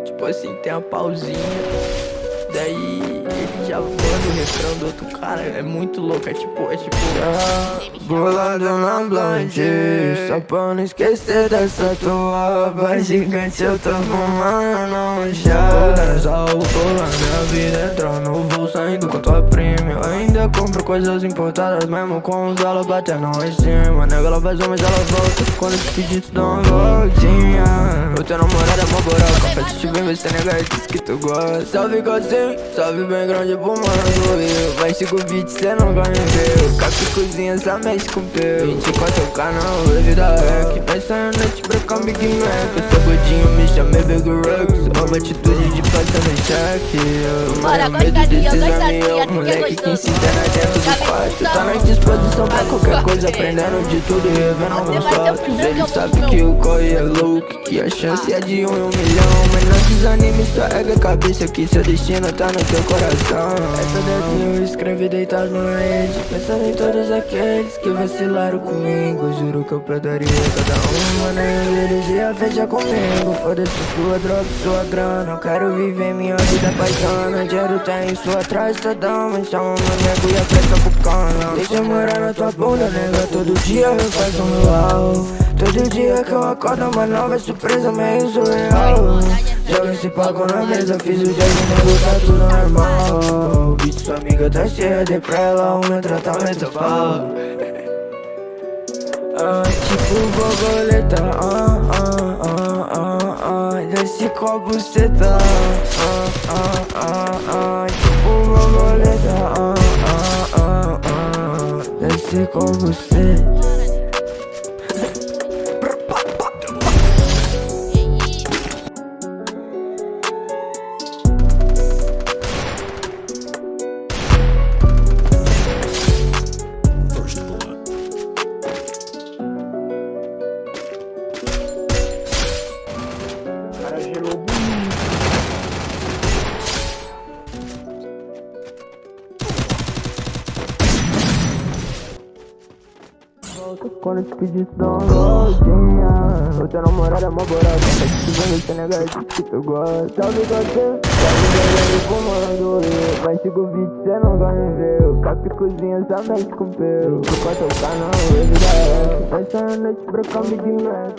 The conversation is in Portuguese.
Tipo assim, tem a pausinha. Daí ele já manda o refrão do outro cara. É muito louco, é tipo. Bolado na blunt, só pra não esquecer dessa tua voz gigante. Eu tô fumando já. Vou dançar o colar, minha vida entrou no voo, saindo com tua prima. Eu ainda compro coisas importadas, mesmo com os dólares batendo em cima. Nega, ela faz mas ela volta. Quando eu te pedir, tu dá uma voltinha. O teu namorado é mó buraco, confesso te vem, você nega e diz que tu gosta. Salve assim, salve bem grande pro mano do Rio. Vai 5 beats, cê não ganha meu. Capi cozinha, essa mexe com peu. 24 canal, live da hack. Nós saímos noite pra com Big Mac. Eu sou gordinho, me chamei Big Rex. Uma atitude de passar no cheque. Bora, Medo gostadinha, desses gostadinha, amigos, que moleque que gostoso. ensina dentro do quarto. Tá na disposição pra qualquer coisa, aprendendo de tudo e revendo alguns vai ser o fatos. primeiro Ele que eu vou sabe comer que o corre é louco, que a chance é de 1 em 1 milhão. Mas não desanime, só ergue a cabeça que seu destino tá no teu coração. Essa daqui eu escrevi deitado na rede, pensando em todos aqueles que vacilaram comigo. Juro que eu perdoaria cada uma, nenhum deles ia fechar comigo. Foda-se sua droga, sua grana, eu quero viver minha vida paisana. Dinheiro tem sua atrás, sua dama, chama meu nego e apressa pro cana. Deixa eu morar na tua bunda, nega, todo dia eu faço um luau. Todo dia que eu acordo uma nova surpresa meio surreal. Joga esse palco na mesa, fiz o jardim, nego, tá tudo normal. Bitch, sua amiga tá cheia, dei pra ela o meu tratamento pau. Tipo borboleta, desce com a buceta, tipo borboleta, desce com a buceta. Cara, gelou bonito. Quando eu te pedi, tu dá uma voltinha. O teu namorado é mó buraco, tá te vendo, você nega diz que tu gosta. Salve você, salve bem fumando. Vai 5 beats, cê não ganha ver. Capi cozinha, só mexe com peu. Tu corta o canal, ele da F. Vai sair a noite pra com Big Mac.